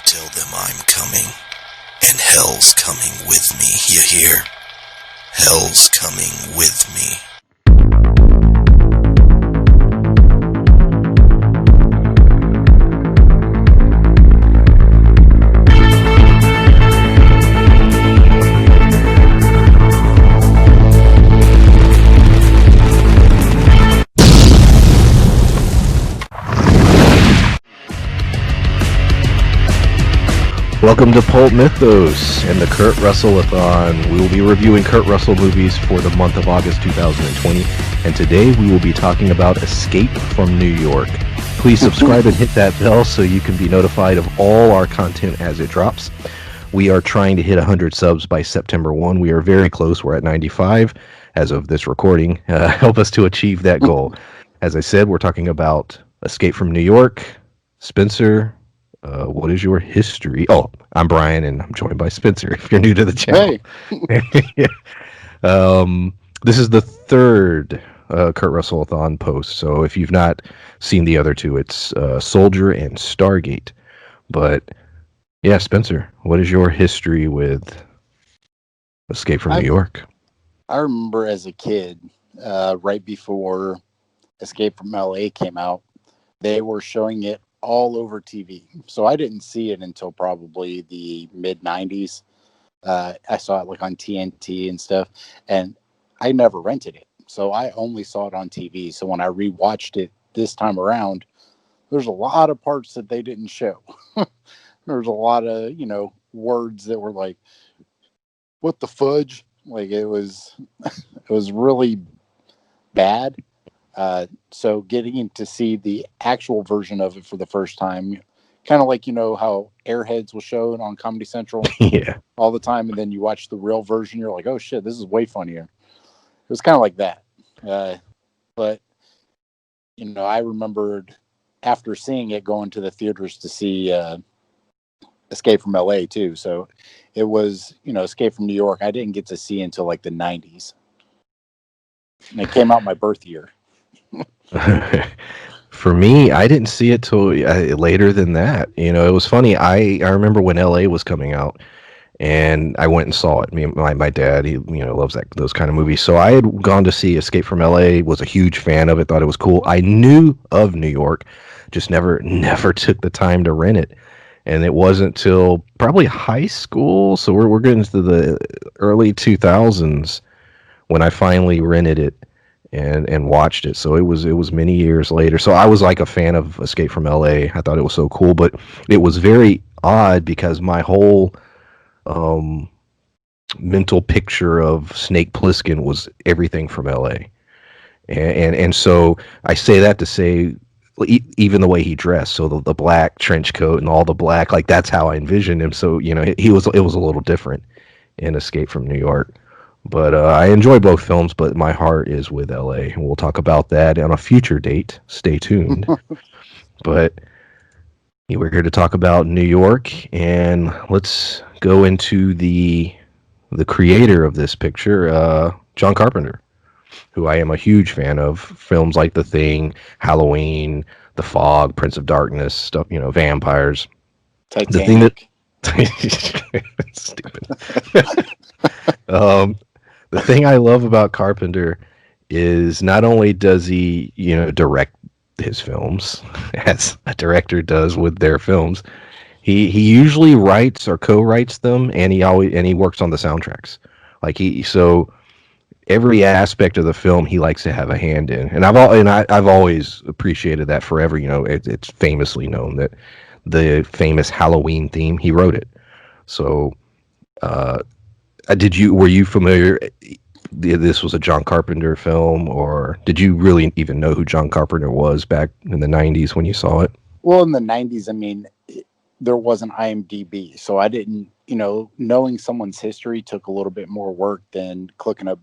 Tell them I'm coming, and hell's coming with me, you hear? Hell's coming with me. Welcome to Pulp Mythos and the Kurt Russell-A-Thon. We will be reviewing Kurt Russell movies for the month of August 2020, and today we will be talking about Escape from New York. Please subscribe and hit that bell so you can be notified of all our content as it drops. We are trying to hit 100 subs by September 1. We are very close. We're at 95 as of this recording. Help us to achieve that goal. As I said, we're talking about Escape from New York. Spencer, what is your history? Oh, I'm Brian, and I'm joined by Spencer, if you're new to the channel. Hey. This is the third Kurt Russell-A-Thon post, so if you've not seen the other two, it's Soldier and Stargate. But, yeah, Spencer, what is your history with Escape from New York? I remember as a kid, right before Escape from LA came out, they were showing it all over TV. So I didn't see it until probably the mid 90s. I saw it like on TNT and stuff, and I never rented it. So I only saw it on TV. So when I rewatched it this time around, there's a lot of parts that they didn't show. There's a lot of, words that were like, what the fudge? Like it was really bad. So getting to see the actual version of it for the first time, kind of like, how Airheads was shown on Comedy Central Yeah. all the time. And then you watch the real version, you're like, oh shit, this is way funnier. It was kind of like that. But, I remembered after seeing it going to the theaters to see Escape from LA too. So it was, Escape from New York. I didn't get to see until like the 90s. And it came out my birth year. For me, I didn't see it till later than that. It was funny. I remember when LA was coming out, and I went and saw it. My dad, he loves those kind of movies. So I had gone to see Escape from LA. Was a huge fan of it. Thought it was cool. I knew of New York, just never took the time to rent it. And it wasn't till probably high school. So we're getting to the early 2000s when I finally rented it and watched it. So it was many years later. So I was like a fan of Escape from LA. I thought it was so cool, but it was very odd because my whole mental picture of Snake Plissken was everything from LA. And so I say that to say even the way he dressed, so the black trench coat and all the black, like that's how I envisioned him. So it was a little different in Escape from New York. But I enjoy both films, but my heart is with LA, and we'll talk about that on a future date. Stay tuned. But we're here to talk about New York, and let's go into the creator of this picture, John Carpenter, who I am a huge fan of. Films like The Thing, Halloween, The Fog, Prince of Darkness, stuff, vampires. Titanic. Stupid. The thing I love about Carpenter is not only does he, direct his films as a director does with their films, he usually writes or co-writes them, and he works on the soundtracks. So every aspect of the film he likes to have a hand in, and I've always appreciated that forever. It's famously known that the famous Halloween theme, he wrote it. So were you familiar? This was a John Carpenter film, or did you really even know who John Carpenter was back in the 90s when you saw it? Well, in the 90s, there wasn't IMDb, so I didn't, knowing someone's history took a little bit more work than clicking a,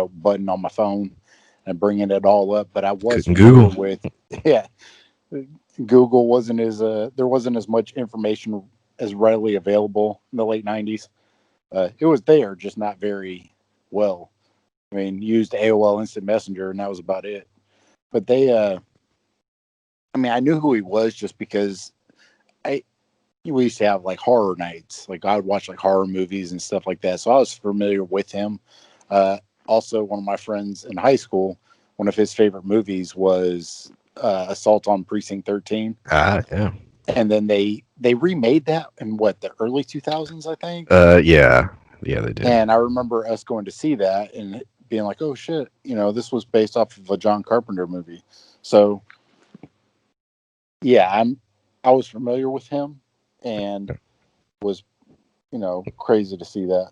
button on my phone and bringing it all up. But I was Couldn't familiar Google. with, yeah, Google wasn't there wasn't as much information as readily available in the late 90s. It was there, just not very well. Used AOL Instant Messenger, and that was about it. But they, I knew who he was just because we used to have like horror nights. Like I would watch like horror movies and stuff like that. So I was familiar with him. Also, one of my friends in high school, one of his favorite movies was Assault on Precinct 13. Ah, yeah. And then they remade that in what, the early 2000s, I think. Yeah. Yeah, they did. And I remember us going to see that and being like, "Oh shit, this was based off of a John Carpenter movie." So yeah, I was familiar with him and was crazy to see that.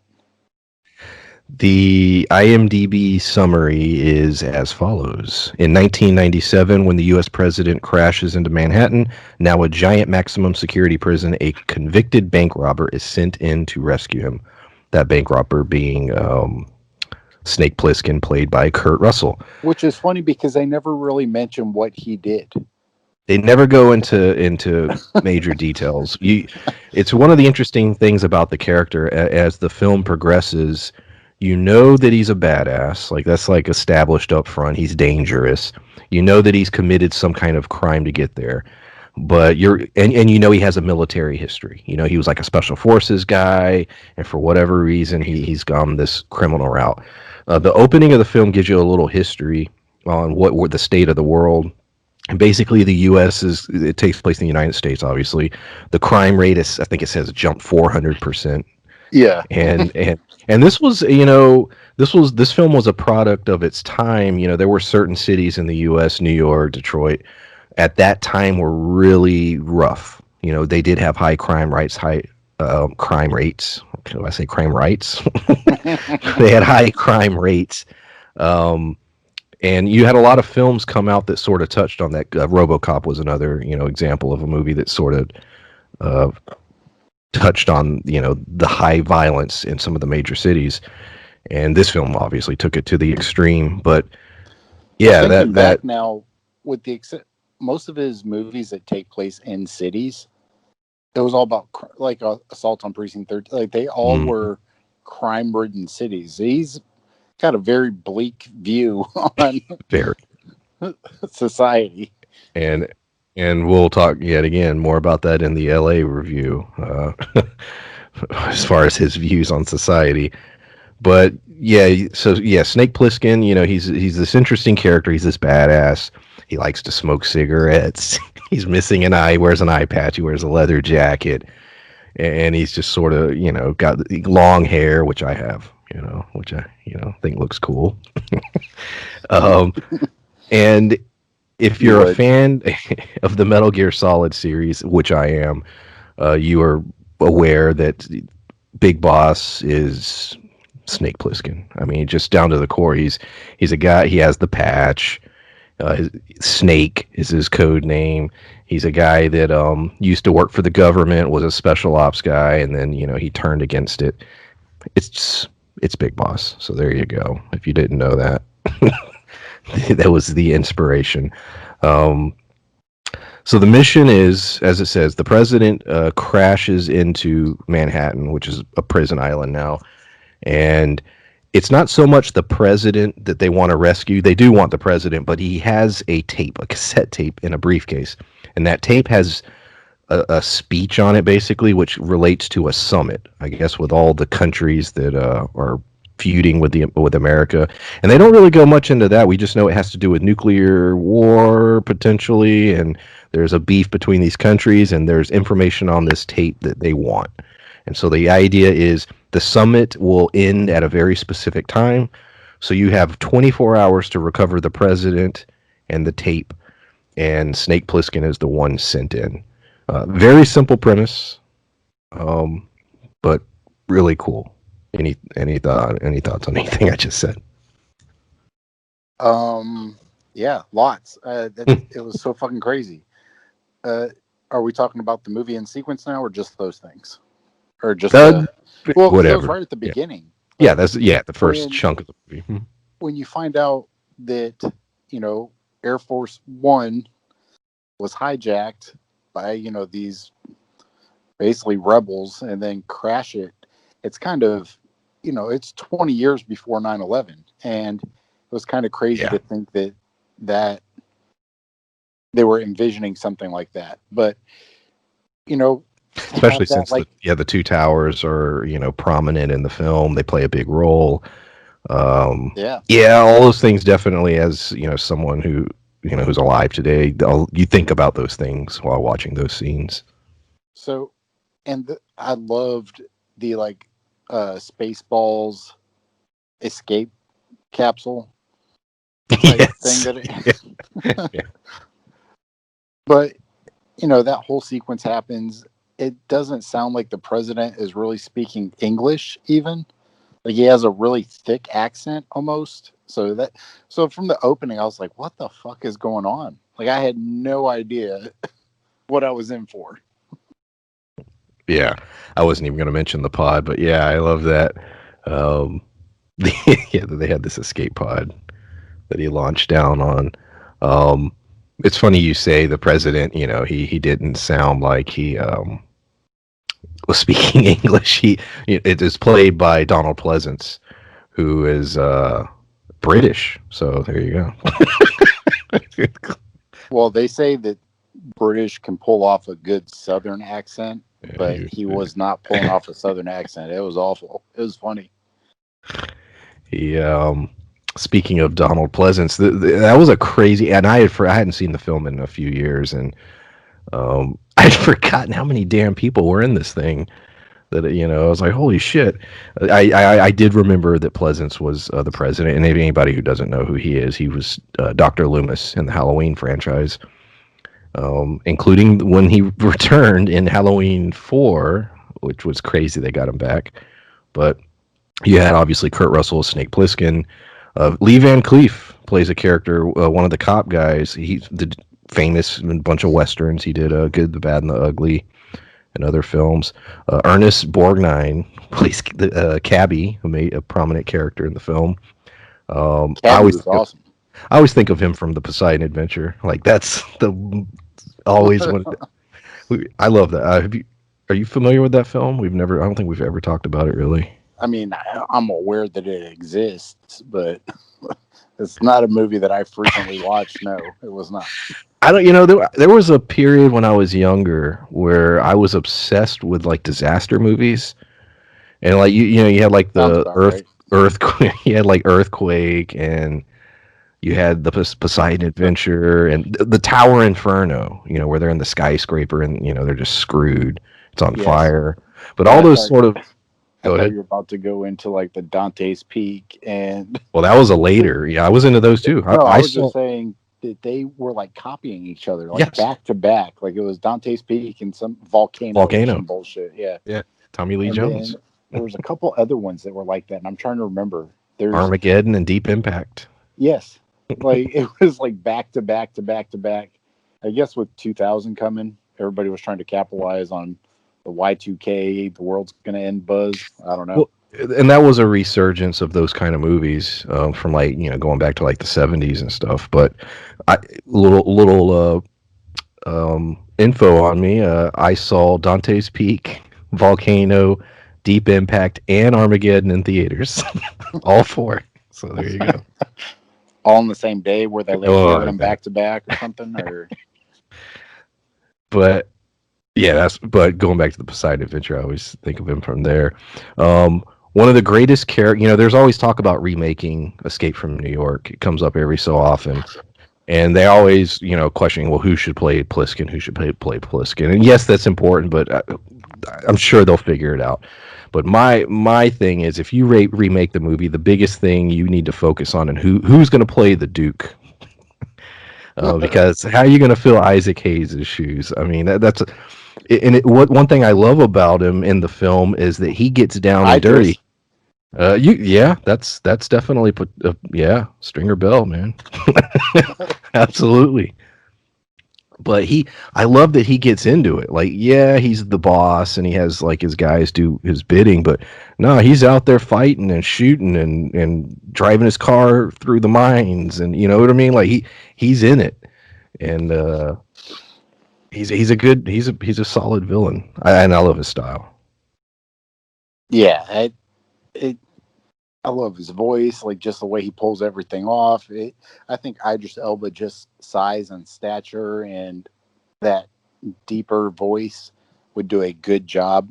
The IMDb summary is as follows. In 1997, when the U.S. president crashes into Manhattan, now a giant maximum security prison, a convicted bank robber is sent in to rescue him. That bank robber being Snake Plissken, played by Kurt Russell. Which is funny because they never really mention what he did. They never go into major details. It's one of the interesting things about the character as the film progresses. You know that he's a badass, like that's like established up front. He's dangerous. You know that he's committed some kind of crime to get there, but and you know he has a military history. You know he was like a special forces guy, and for whatever reason he's gone this criminal route. The opening of the film gives you a little history on what the state of the world. And basically, the U.S. it takes place in the United States. Obviously, the crime rate is, I think it says, jumped 400%. Yeah, and this was, this film was a product of its time. There were certain cities in the U.S., New York, Detroit, at that time were really rough. They did have high crime rates. Do I say crime rates? They had high crime rates. And you had a lot of films come out that sort of touched on that. RoboCop was another, example of a movie that sort of touched on, the high violence in some of the major cities. And this film obviously took it to the extreme. But yeah, back now, with the most of his movies that take place in cities, it was all about like Assault on Precinct 13. Like they all were crime-ridden cities. He's got a very bleak view on very society, and we'll talk yet again more about that in the LA review, as far as his views on society. But yeah, so yeah, Snake Plissken, he's this interesting character. He's this badass. He likes to smoke cigarettes. He's missing an eye. He wears an eye patch. He wears a leather jacket, and he's just sort of got long hair, which I have. Which I think looks cool. And if you're a fan of the Metal Gear Solid series, which I am, you are aware that Big Boss is Snake Plissken. I mean, just down to the core, he's a guy. He has the patch. Snake is his code name. He's a guy that used to work for the government, was a special ops guy, and then he turned against it. It's Big Boss. So there you go. If you didn't know that, that was the inspiration. So the mission is, as it says, the president crashes into Manhattan, which is a prison island now. And it's not so much the president that they want to rescue. They do want the president, but he has a cassette tape in a briefcase. And that tape has a speech on it, basically, which relates to a summit, I guess, with all the countries that are feuding with America. And they don't really go much into that. We just know it has to do with nuclear war, potentially, and there's a beef between these countries, and there's information on this tape that they want. And so the idea is the summit will end at a very specific time, so you have 24 hours to recover the president and the tape, and Snake Plissken is the one sent in. Very simple premise, but really cool. Any thoughts on anything I just said? Yeah, lots. It was so fucking crazy. Are we talking about the movie in sequence now, or just those things, or just whatever? It was right at the beginning. Yeah, that's the first chunk of the movie. When you find out that Air Force One was hijacked by these basically rebels and then crash it, it's kind of it's 20 years before 9/11, and it was kind of crazy to think that they were envisioning something like that. But to Especially have that since like the two towers are prominent in the film. They play a big role. yeah. Yeah, all those things definitely. As someone who who's alive today, you think about those things while watching those scenes. So I loved the like Spaceballs escape capsule type thing Yes. that Yeah. Yeah. but that whole sequence happens. It doesn't sound like the president is really speaking English even. Like he has a really thick accent almost. So from the opening I was like, what the fuck is going on? Like I had no idea what I was in for. Yeah, I wasn't even going to mention the pod, but yeah, I love that. Um, yeah, they had this escape pod that he launched down on. Um, it's funny you say the president. He didn't sound like he was speaking English. It is played by Donald Pleasance, who is British. So there you go. Well, they say that British can pull off a good Southern accent, but Yeah, he was not pulling off a Southern accent. It was awful. It was funny. he speaking of Donald Pleasance, that was a crazy. And I hadn't seen the film in a few years, and I'd forgotten how many damn people were in this thing. That I was like, holy shit. I did remember that Pleasance was the president, and anybody who doesn't know who he is, he was Dr. Loomis in the Halloween franchise, including when he returned in Halloween 4, which was crazy. They got him back, but you had obviously Kurt Russell as Snake Plissken. Lee Van Cleef plays a character, one of the cop guys. He's famous in a bunch of westerns. He did Good, the Bad, and the Ugly and other films. Ernest Borgnine plays the cabbie, who made a prominent character in the film. Cabby was awesome. I always think of him from the Poseidon Adventure. Like that's the always one. I love that. Are you familiar with that film? I don't think we've ever talked about it really. I mean, I'm aware that it exists, but it's not a movie that I frequently watch. No, it was not. I don't, there was a period when I was younger where I was obsessed with like disaster movies, and like you had like Sounds the about right. earthquake, you had like Earthquake, and you had the Poseidon Adventure and the Tower Inferno, where they're in the skyscraper and they're just screwed. It's on Yes. fire. But Yeah, all I those thought- sort of I go thought ahead. you were about to go into like the Dante's Peak and Well, that was a later. Yeah, I was into those too. no, I I was saw. just saying that they were like copying each other, like Yes. back to back. Like it was Dante's Peak and some volcano. Or some bullshit. Yeah. Yeah, Tommy Lee And Jones. then there was a couple other ones that were like that, and I'm trying to remember. There's Armageddon and Deep Impact. yes, like it was like back to back to back to back. I guess with 2000 coming, everybody was trying to capitalize on the Y2K, the world's gonna end buzz. I don't know. Well, and that was a resurgence of those kind of movies from like going back to like the 70s and stuff. But little info on me. I saw Dante's Peak, Volcano, Deep Impact, and Armageddon in theaters. All four. So there you go. All on the same day, where they like Oh, aired them back to back or something, or But yeah, but going back to the Poseidon Adventure, I always think of him from there. One of the greatest characters, there's always talk about remaking Escape from New York. It comes up every so often. And they always, questioning, well, who should play Pliskin? Who should play Pliskin? And yes, that's important, but I'm sure they'll figure it out. But my thing is, if you remake the movie, the biggest thing you need to focus on and who's going to play the Duke. Because how are you going to fill Isaac Hayes' shoes? I mean, one thing I love about him in the film is that he gets down and dirty. That's definitely Stringer Bell, man. Absolutely. But I love that he gets into it. Like, yeah, he's the boss and he has like his guys do his bidding, but no, he's out there fighting and shooting and driving his car through the mines, and you know what I mean? Like he's in it. And he's a solid villain. And I love his style. yeah, I love his voice, like just the way he pulls everything off. I think Idris Elba, just size and stature and that deeper voice would do a good job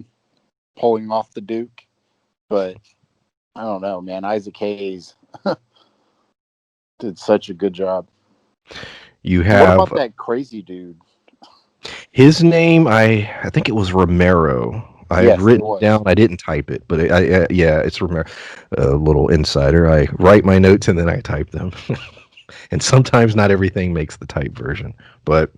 pulling off the Duke, but I don't know, man. Isaac Hayes did such a good job. You And what about have that crazy dude? his name. I think it was Romero. I have Yes, it written it was. down. I didn't type it, but yeah, it's Romero. A little insider. I write my notes and then I type them, and sometimes not everything makes the type version, but.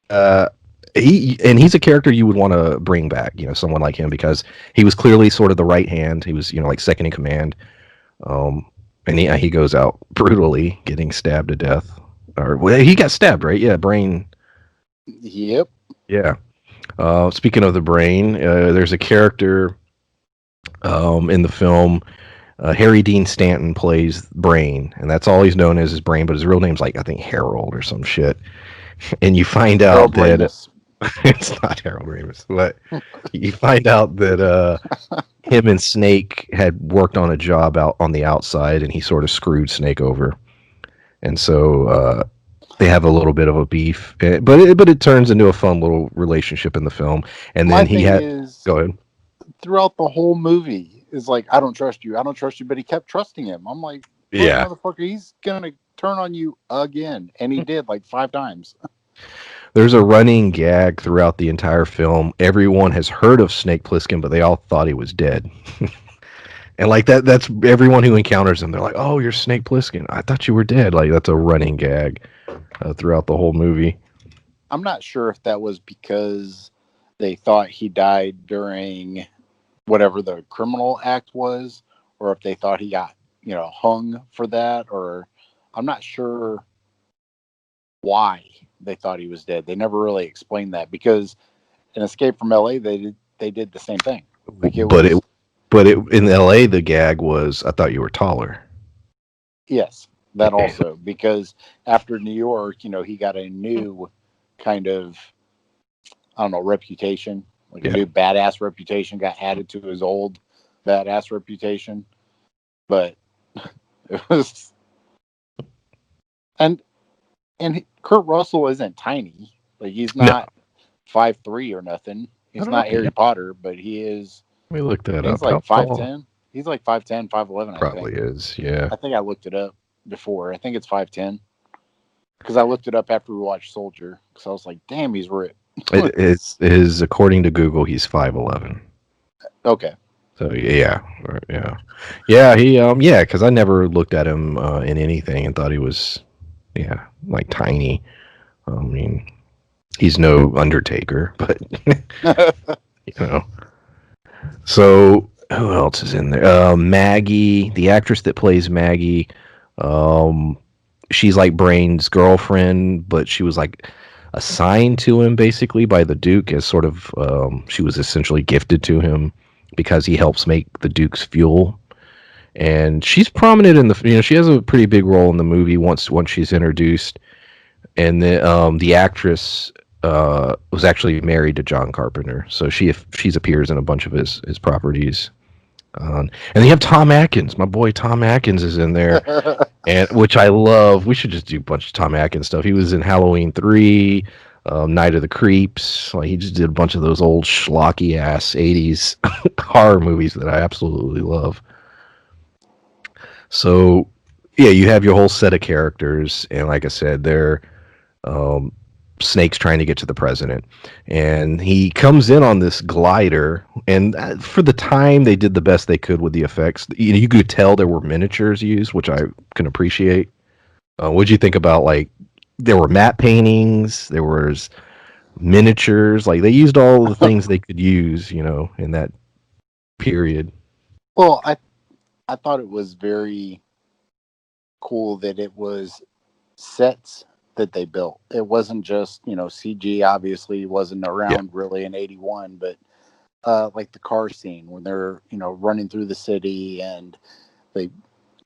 Uh, he's a character you would want to bring back, someone like him, because he was clearly sort of the right hand. He was, like second in command. And he goes out brutally, getting stabbed to death. Or well, he got stabbed, right? Yeah, brain. Yep. Yeah. Speaking of the brain, there's a character in the film. Harry Dean Stanton plays Brain, and that's all he's known as his Brain. But his real name's like I think Harold or some shit. And you find out Harold that Ramis. it's not Harold Ramis, but you find out that him and Snake had worked on a job out on the outside, and he sort of screwed Snake over, and so they have a little bit of a beef, but it turns into a fun little relationship in the film. And My then he thing had is, go ahead. throughout the whole movie, is like, I don't trust you. I don't trust you. But he kept trusting him. I'm like, look, Yeah, motherfucker, he's going to turn on you again. And he did like 5 times. there's a running gag throughout the entire film. Everyone has heard of Snake Plissken, but they all thought he was dead. And like that's everyone who encounters him. They're like, "Oh, you're Snake Plissken. I thought you were dead." Like that's a running gag throughout the whole movie. I'm not sure if that was because they thought he died during whatever the criminal act was, or if they thought he got, hung for that, or I'm not sure why they thought he was dead. They never really explained that because in Escape from LA they did the same thing. Like it But it was but it in L.A. the gag was, "I thought you were taller." yes, that also because after New York, he got a new kind of I don't know reputation, like a Yeah. new badass reputation got added to his old badass reputation. But it was and Kurt Russell isn't tiny. Like he's No, not 5'3" or nothing. I He's don't know. not Yeah, Harry Potter, but he is. let me look I that think he's up. How like tall? 5'10". He's like 5'10", 5'11", I Probably think. is. Yeah. I think I looked it up before. I think it's 5'10". Because I looked it up after we watched Soldier. Because I was like, damn, he's ripped. It's is according to Google, he's 5'11". Okay. So yeah, yeah, yeah. Yeah, because I never looked at him in anything and thought he was like tiny. I mean, he's no Undertaker, but you know. So who else is in there? Maggie, the actress that plays Maggie. Um, she's like Brain's girlfriend, but she was like assigned to him basically by the Duke as sort of she was essentially gifted to him because he helps make the Duke's fuel. And she's prominent in she has a pretty big role in the movie once she's introduced. And the actress was actually married to John Carpenter, so she's appears in a bunch of his properties. And then you have Tom Atkins, my boy Tom Atkins is in there, and which I love. We should just do a bunch of Tom Atkins stuff. He was in Halloween 3, Night of the Creeps. Like he just did a bunch of those old schlocky ass 80s horror movies that I absolutely love. So yeah, you have your whole set of characters, and like I said, they're um, Snake's trying to get to the president, and he comes in on this glider. And for the time, they did the best they could with the effects. You could tell there were miniatures used, which I can appreciate. What'd you think about like there were matte paintings, there was miniatures, like they used all the things they could use, in that period. Well, I thought it was very cool that it was sets that they built. It wasn't just, CG obviously wasn't Yeah, around really in 81, but like the car scene when they're, running through the city and they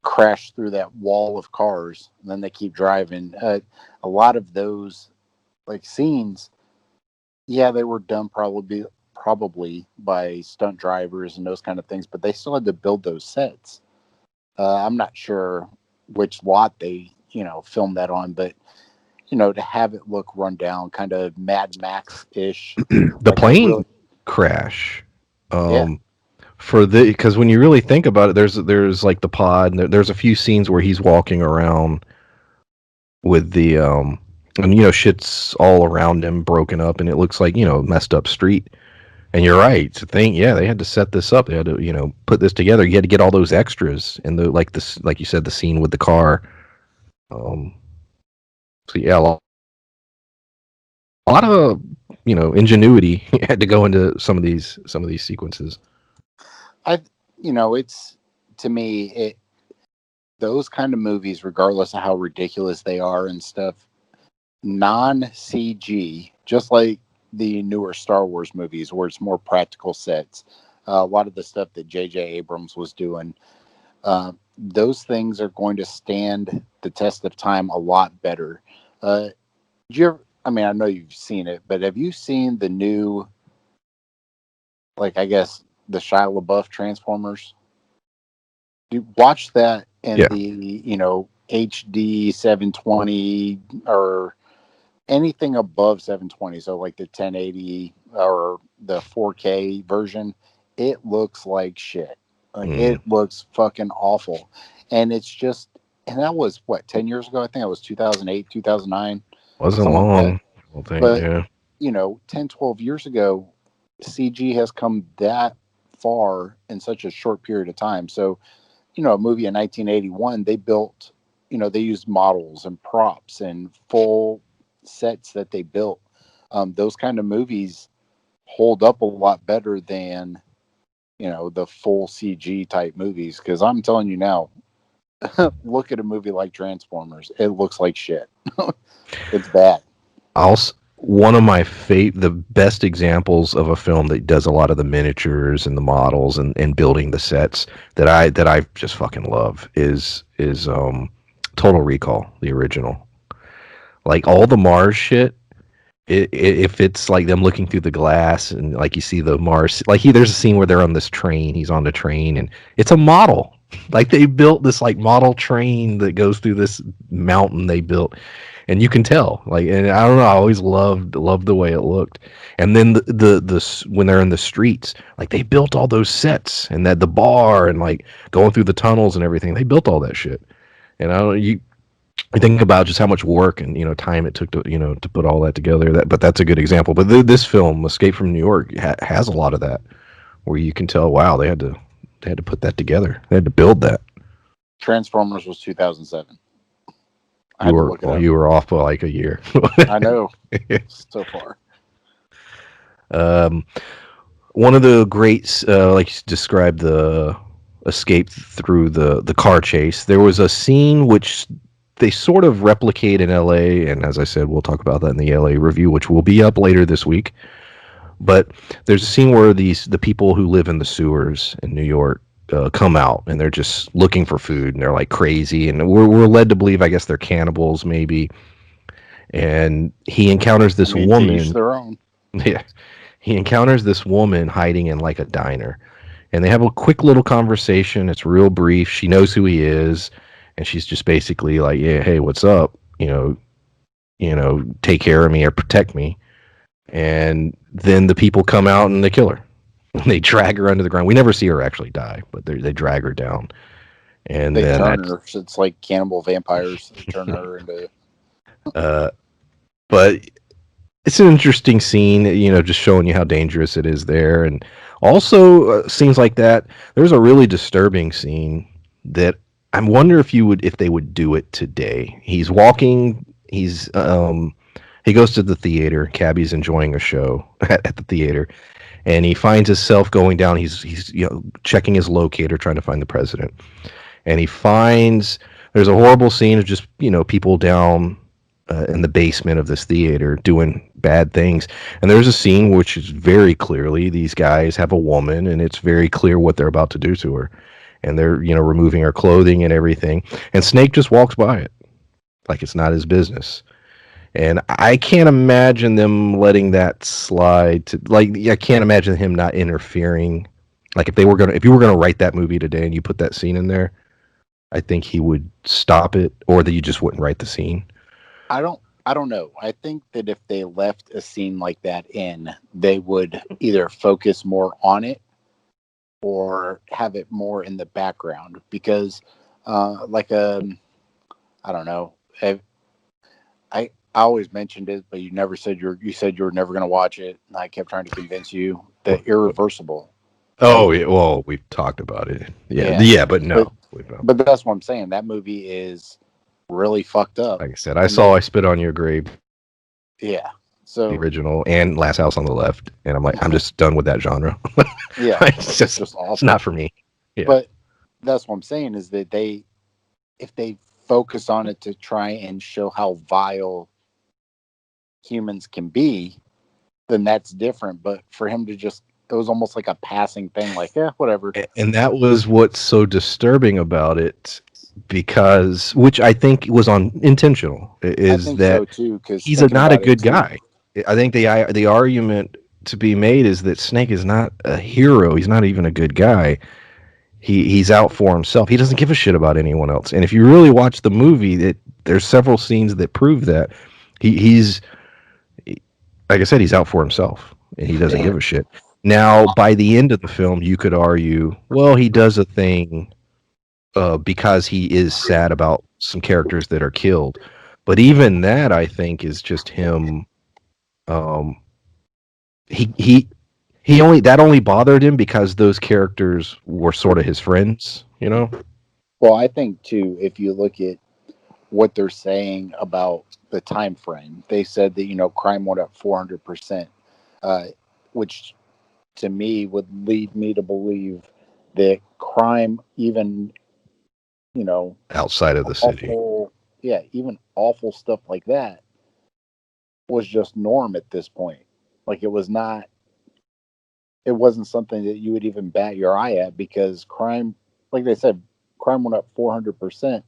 crash through that wall of cars and then they keep driving. A lot of those like scenes, yeah, they were done probably by stunt drivers and those kind of things, but they still had to build those sets. I'm not sure which lot they, filmed that on, but to have it look run down, kind of Mad Max ish. The Like I plane really, crash. yeah, Um, because when you really think about it, there's like the pod, and there's a few scenes where he's walking around with the and shit's all around him, broken up, and it looks like messed up street. And you're right to think, yeah, they had to set this up. They had to, put this together. You had to get all those extras and the like this, like you said, the scene with the car. Um, so yeah, a lot of ingenuity had to go into some of these sequences. I, it's to me it those kind of movies, regardless of how ridiculous they are and stuff, non CG, just like the newer Star Wars movies where it's more practical sets. A lot of the stuff that J.J. Abrams was doing, those things are going to stand the test of time a lot better. Did you ever, I mean, I know you've seen it, but have you seen the new, like, I guess, the Shia LaBeouf Transformers? You watch that in Yeah, the, HD 720 or anything above 720, so like the 1080 or the 4K version, it looks like shit. Like it looks fucking awful. And it's just, and that was what, 10 years ago? I think it was 2008, 2009, wasn't something like that. long. I don't think. But, Yeah, 10, 12 years ago, CG has come that far in such a short period of time. So, a movie in 1981, they built, they used models and props and full sets that they built. Those kind of movies hold up a lot better than, the full CG type movies. Because I'm telling you now, look at a movie like Transformers. It looks like shit. It's bad. also one of my the best examples of a film that does a lot of the miniatures and the models and building the sets that I just fucking love is Total Recall, the original. Like all the Mars shit, if it's like them looking through the glass and like you see the Mars, like there's a scene where they're on this train, he's on the train, and it's a model. Like they built this like model train that goes through this mountain they built, and you can tell. Like, and I don't know, I always loved the way it looked. And then when they're in the streets, like they built all those sets and that the bar and like going through the tunnels and everything, they built all that shit. And I don't you I think about just how much work and time it took to to put all that together. But that's a good example. But this film, Escape from New York, has a lot of that, where you can tell, wow, they had to put that together. They had to build that. Transformers was 2007. I You had to were look it up. you were off by like a year. I know. So far. One of the greats, like you described, the escape through the car chase. There was a scene which they sort of replicate in LA, and as I said, we'll talk about that in the LA review, which will be up later this week. But there's a scene where the people who live in the sewers in New York come out, and they're just looking for food, and they're like crazy, and we're led to believe, I guess, they're cannibals maybe. And he encounters this I mean, to each woman. their own. Yeah, he encounters this woman hiding in like a diner, and they have a quick little conversation. It's real brief. She knows who he is, and she's just basically like, "Yeah, hey, what's up? Take care of me or protect me." And then the people come out and they kill her. They drag her under the ground. We never see her actually die, but they drag her down, and They then turn her. It's like cannibal vampires. They turn her into. but it's an interesting scene, just showing you how dangerous it is there. And also scenes like that. There's a really disturbing scene that I wonder if they would do it today. He's walking. He goes to the theater. Cabby's enjoying a show at the theater, and he finds himself going down. He's checking his locator, trying to find the president, and he finds there's a horrible scene of just people down in the basement of this theater doing bad things. And there's a scene which is very clearly these guys have a woman, and it's very clear what they're about to do to her, and they're removing her clothing and everything. And Snake just walks by it like it's not his business. And I can't imagine them letting that slide. I can't imagine him not interfering. Like if you were gonna write that movie today and you put that scene in there, I think he would stop it, or that you just wouldn't write the scene. I I don't know. I think that if they left a scene like that in, they would either focus more on it or have it more in the background because, like I don't know. I always mentioned it, but you said you were never going to watch it, and I kept trying to convince you. The Irreversible. Oh, yeah, well, we've talked about it. Yeah, Yeah, yeah, but no. but that's what I'm saying. That movie is really fucked up. Like I said, I Spit on Your Grave, Yeah. the So original, and Last House on the Left, and I'm like, I'm just done with that genre. yeah, it's just awful. it's not for me. Yeah. But that's what I'm saying is that if they focus on it to try and show how vile humans can be, then that's different. But for him to just, it was almost like a passing thing, like, yeah, whatever. And that was what's so disturbing about it, because which I think was intentional, is I think that so too, because he's not a good guy. I think the argument to be made is that Snake is not a hero. He's not even a good guy. He's out for himself. He doesn't give a shit about anyone else. And if you really watch the movie, there's several scenes that prove that he's like I said, he's out for himself and he doesn't give a shit. Now, by the end of the film, you could argue, well, he does a thing because he is sad about some characters that are killed. But even that, I think, is just him. He only bothered him because those characters were sort of his friends, you know? Well, I think too, if you look at what they're saying about the time frame, they said that crime went up 400%, which to me would lead me to believe that crime, even outside of the city, even awful stuff like that, was just norm at this point. Like it wasn't something that you would even bat your eye at, because crime, like they said, crime went up 400%.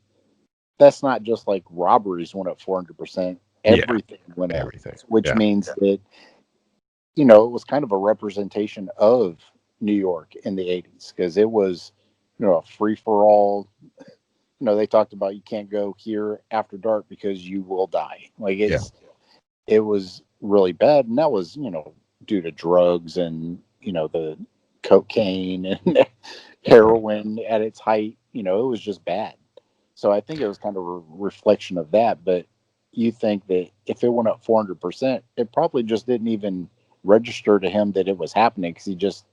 That's not just like robberies went up 400%. Everything went up, which means that it was kind of a representation of New York in the 80s, because it was a free for all. They talked about you can't go here after dark because you will die. Like it was really bad, and that was due to drugs and the cocaine and heroin at its height. It was just bad. So I think it was kind of a reflection of that. But you think that if it went up 400%, it probably just didn't even register to him that it was happening, because he just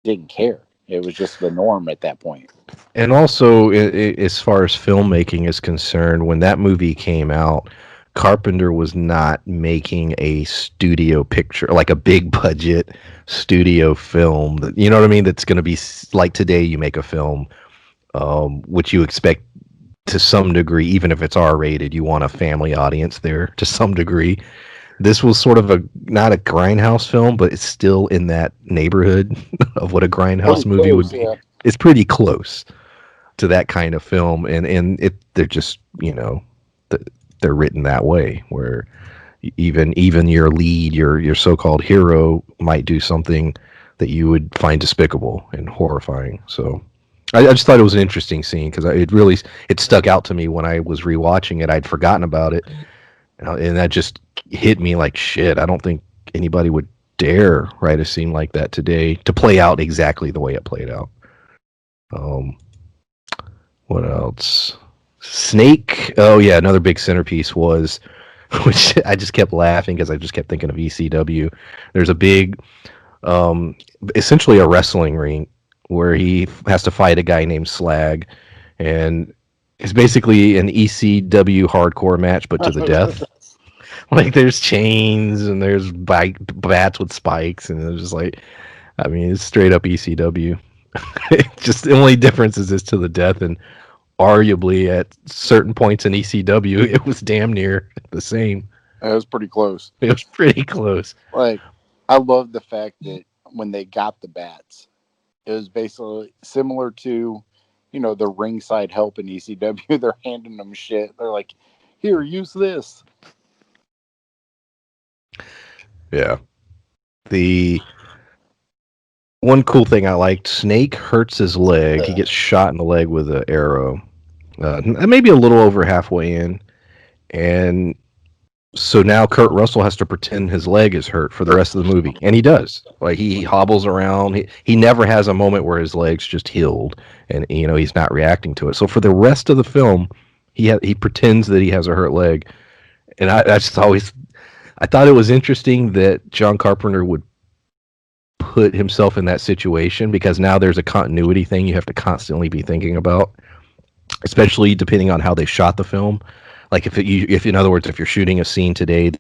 didn't care. It was just the norm at that point. And also, as far as filmmaking is concerned, when that movie came out, Carpenter was not making a studio picture, like a big budget studio film. You know what I mean? That's going to be like today. You make a film, which you expect to some degree, even if it's R-rated, you want a family audience there to some degree. This was sort of not a grindhouse film, but it's still in that neighborhood of what a grindhouse movie would be. Yeah. It's pretty close to that kind of film, and they're just they're written that way, where even your lead, your so-called hero, might do something that you would find despicable and horrifying. So I just thought it was an interesting scene, because it stuck out to me when I was rewatching it. I'd forgotten about it, and that just hit me like shit. I don't think anybody would dare write a scene like that today to play out exactly the way it played out. What else? Snake. Oh yeah, another big centerpiece was, which I just kept laughing because I just kept thinking of ECW. There's a big, essentially a wrestling ring where he has to fight a guy named Slag, and it's basically an ECW hardcore match, but to the death. Like there's chains and there's bats with spikes, and it's just like, I mean, it's straight up ECW. Just the only difference is to the death, and arguably at certain points in ECW, it was damn near the same. It was pretty close. It was pretty close. Like, I love the fact that when they got the bats, it was basically similar to, the ringside help in ECW. They're handing them shit. They're like, here, use this. Yeah. The one cool thing I liked, Snake hurts his leg. He gets shot in the leg with an arrow. Maybe a little over halfway in. And So now Kurt Russell has to pretend his leg is hurt for the rest of the movie, and he does. Like he hobbles around. He never has a moment where his leg's just healed, and he's not reacting to it. So for the rest of the film, he pretends that he has a hurt leg, and I just always I thought it was interesting that John Carpenter would put himself in that situation because now there's a continuity thing you have to constantly be thinking about, especially depending on how they shot the film. Like if in other words, if you're shooting a scene today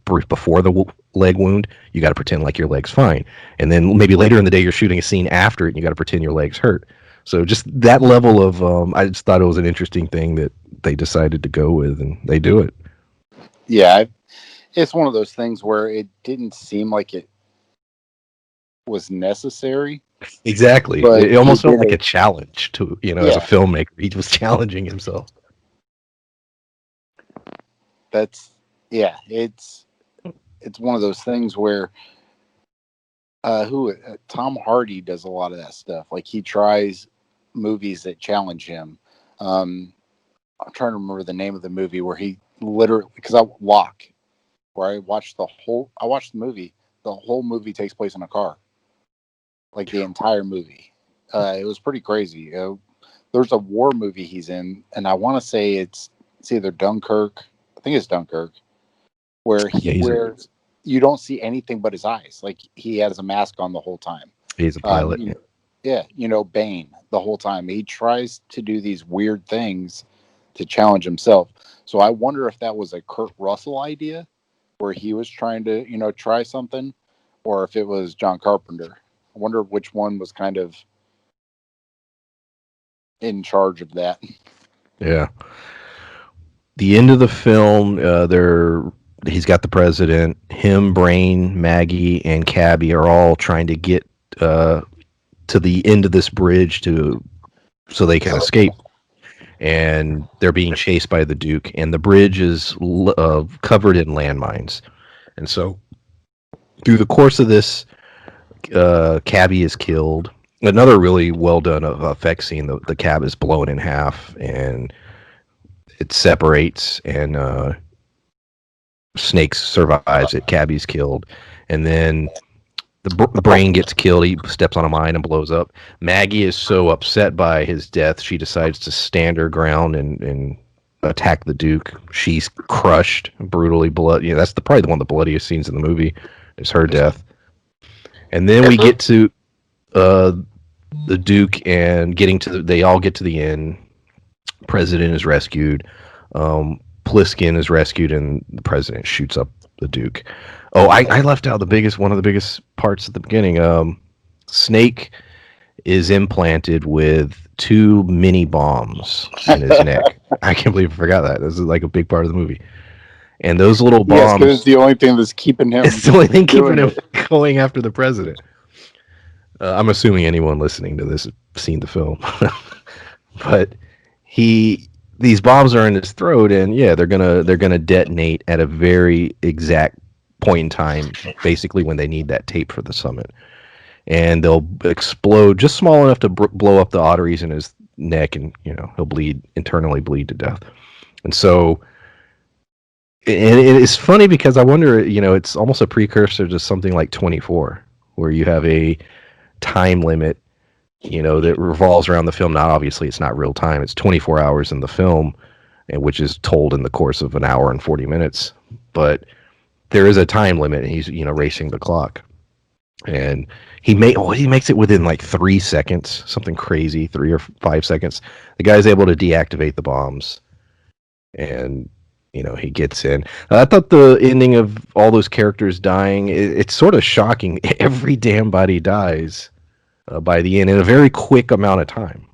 before the leg wound, you got to pretend like your leg's fine, and then maybe later in the day you're shooting a scene after it, and you got to pretend your leg's hurt. So just that level of, I just thought it was an interesting thing that they decided to go with, and they do it. Yeah, it's one of those things where it didn't seem like it was necessary. Exactly. It almost felt like a challenge to, as a filmmaker. He was challenging himself. It's one of those things where Tom Hardy does a lot of that stuff. Like he tries movies that challenge him. I'm trying to remember the name of the movie where he literally, because where I watched the movie. The whole movie takes place in a car, like the entire movie. It was pretty crazy. There's a war movie he's in, and I want to say it's either Dunkirk. I think it's Dunkirk, where you don't see anything but his eyes. Like he has a mask on the whole time. He's a pilot. Bane the whole time. He tries to do these weird things to challenge himself. So I wonder if that was a Kurt Russell idea where he was trying to, try something, or if it was John Carpenter. I wonder which one was kind of in charge of that. Yeah. The end of the film, he's got the president, him, Brain, Maggie, and Cabby are all trying to get to the end of this bridge so they can escape. And they're being chased by the Duke, and the bridge is covered in landmines. And so through the course of this, Cabby is killed. Another really well done effect scene, the cab is blown in half, and it separates, and Snake survives it. Cabby's killed, and then the Brain gets killed. He steps on a mine and blows up. Maggie is so upset by his death, she decides to stand her ground and attack the Duke. She's crushed, brutally blood. That's probably one of the bloodiest scenes in the movie, is her death. And then we get to the Duke and they all get to the end. President is rescued. Pliskin is rescued, and the president shoots up the Duke. Oh, I left out one of the biggest parts at the beginning. Snake is implanted with 2 mini bombs in his neck. I can't believe I forgot that. This is like a big part of the movie. And those little bombs... Yes, because it's the only thing that's keeping him... It's the only thing keeping him going after the president. I'm assuming anyone listening to this has seen the film. But these bombs are in his throat, and they're gonna detonate at a very exact point in time, basically when they need that tape for the summit, and they'll explode just small enough to blow up the arteries in his neck, and he'll internally bleed to death. And so, and it's funny because I wonder, it's almost a precursor to something like 24, where you have a time limit that revolves around the film. Now, obviously, it's not real time. It's 24 hours in the film, which is told in the course of an hour and 40 minutes. But there is a time limit, and he's, racing the clock. And he makes it within like 3 seconds, something crazy, 3 or 5 seconds. The guy's able to deactivate the bombs, and he gets in. I thought the ending of all those characters dying, it's sort of shocking. Every damn body dies by the end in a very quick amount of time.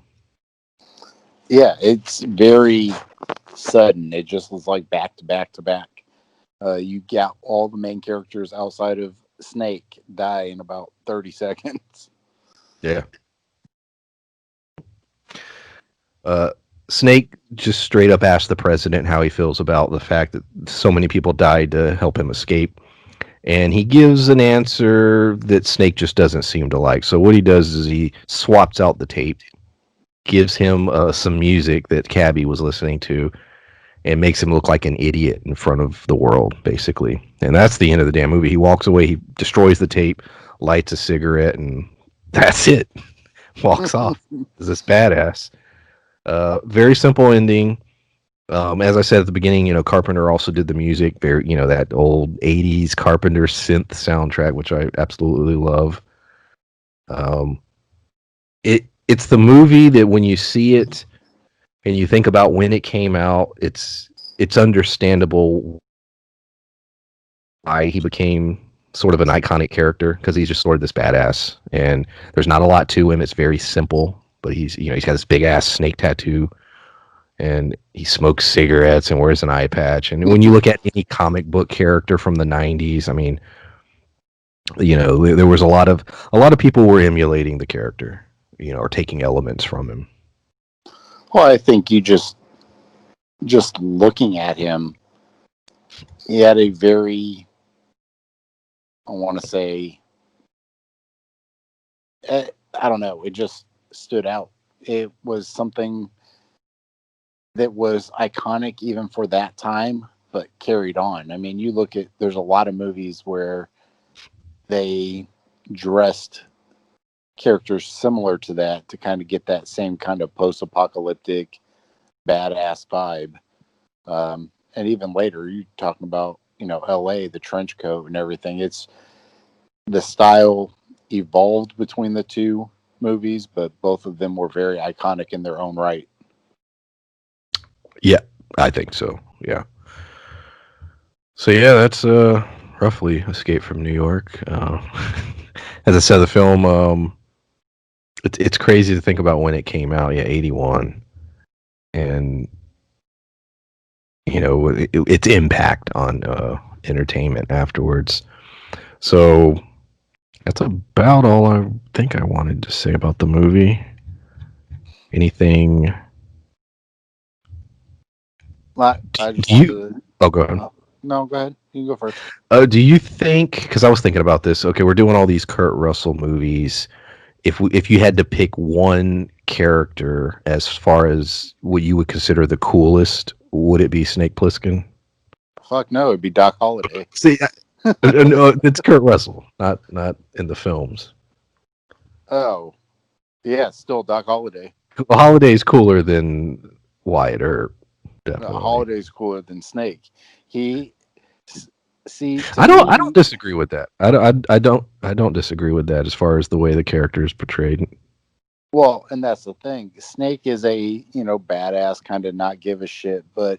Yeah, it's very sudden. It just was like back to back to back. You got all the main characters outside of Snake die in about 30 seconds. Yeah. Snake just straight up asked the president how he feels about the fact that so many people died to help him escape. And he gives an answer that Snake just doesn't seem to like. So what he does is he swaps out the tape, gives him some music that Cabby was listening to, and makes him look like an idiot in front of the world, basically. And that's the end of the damn movie. He walks away, he destroys the tape, lights a cigarette, and that's it. Walks off. Is this badass? Very simple ending. As I said at the beginning, Carpenter also did the music. Very, that old '80s Carpenter synth soundtrack, which I absolutely love. It's the movie that when you see it and you think about when it came out, it's understandable why he became sort of an iconic character, because he's just sort of this badass, and there's not a lot to him. It's very simple, but he's got this big ass snake tattoo, and he smokes cigarettes and wears an eye patch. And when you look at any comic book character from the '90s, I mean, there was a lot of people were emulating the character, or taking elements from him. Well, I think you just looking at him, he had a very, I want to say, I don't know, it just stood out. It was something that was iconic even for that time, but carried on. I mean, you look at, there's a lot of movies where they dressed characters similar to that to kind of get that same kind of post-apocalyptic badass vibe. And even later, you talking about, LA, the trench coat and everything. It's the style evolved between the two movies, but both of them were very iconic in their own right. Yeah, I think so. Yeah. So yeah, that's roughly Escape from New York. As I said, the film, it's crazy to think about when it came out. Yeah, 81, and its impact on entertainment afterwards. So that's about all I think I wanted to say about the movie. Anything? I just Do wanted you? to, Oh, go ahead. no, go ahead. You can go first. Do you think? Because I was thinking about this. Okay, we're doing all these Kurt Russell movies. If you had to pick one character as far as what you would consider the coolest, would it be Snake Plissken? Fuck no, it'd be Doc Holliday. See, no, it's Kurt Russell, not in the films. Oh, yeah, still Doc Holliday. Well, Holiday's cooler than Wyatt Earp, definitely. Holiday's cooler than Snake. He see. I don't disagree with that. I don't disagree with that as far as the way the character is portrayed. Well, and that's the thing. Snake is a badass, kind of not give a shit, but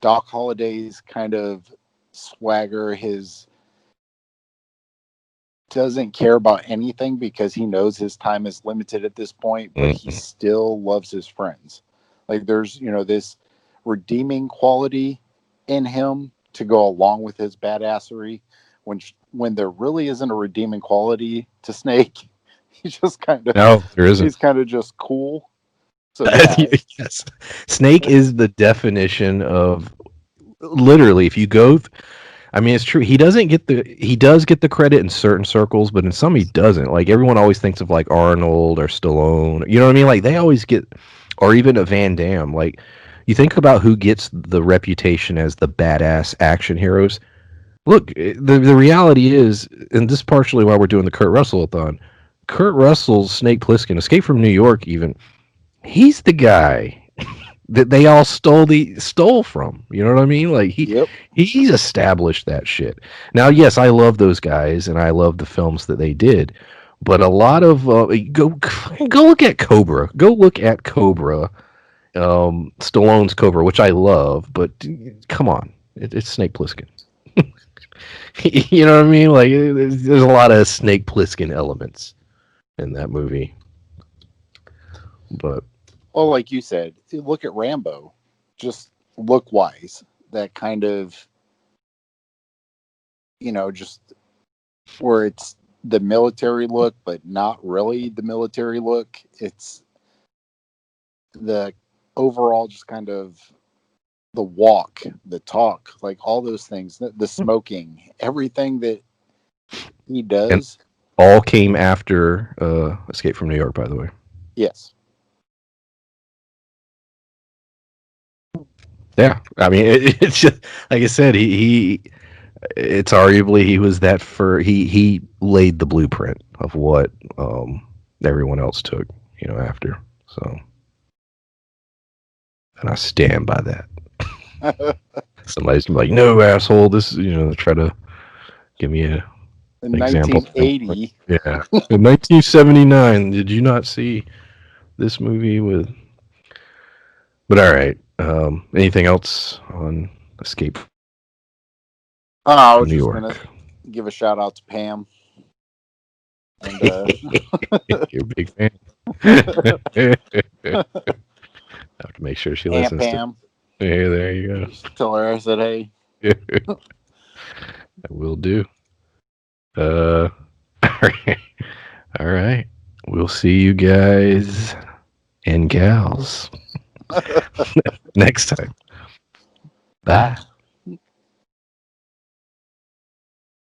Doc Holliday's kind of swagger, his doesn't care about anything because he knows his time is limited at this point, but he still loves his friends. Like there's, this redeeming quality in him to go along with his badassery. When there really isn't a redeeming quality to Snake, he's just kind of there isn't. He's kind of just cool. So yeah. Yes, Snake is the definition of literally. If you go, I mean, it's true. He does get the credit in certain circles, but in some he doesn't. Like everyone always thinks of like Arnold or Stallone. You know what I mean? Like they always get, or even a Van Damme. Like you think about who gets the reputation as the badass action heroes. Look, the reality is, and this is partially why we're doing the Kurt Russell-A-Thon. Kurt Russell's Snake Plissken, Escape from New York, even he's the guy that they all stole from. You know what I mean? Like he's established that shit. Now, yes, I love those guys and I love the films that they did, but a lot of go look at Cobra. Go look at Cobra. Stallone's Cobra, which I love, but come on, it's Snake Plissken. You know what I mean? Like there's a lot of Snake Plissken elements in that movie. But well, like you said, look at Rambo. Just look wise. That kind of just where it's the military look, but not really the military look. It's the overall just kind of the walk, the talk, like all those things, the smoking, everything that he does. And all came after Escape from New York, by the way. Yes. Yeah, I mean, it's just like I said. It's arguably he was that for he laid the blueprint of what everyone else took, after. So, and I stand by that. Somebody's gonna be like, "No, asshole! This, try to give me an In example." 1980. Yeah, in 1979, did you not see this movie with? But all right. Anything else on Escape Oh, I from was New just York? gonna give a shout out to Pam. And You're a big fan. I have to make sure she Aunt listens to. Pam. Hey, there you Just tell her I said hey. go. I will do. All right. All right. We'll see you guys and gals next time. Bye.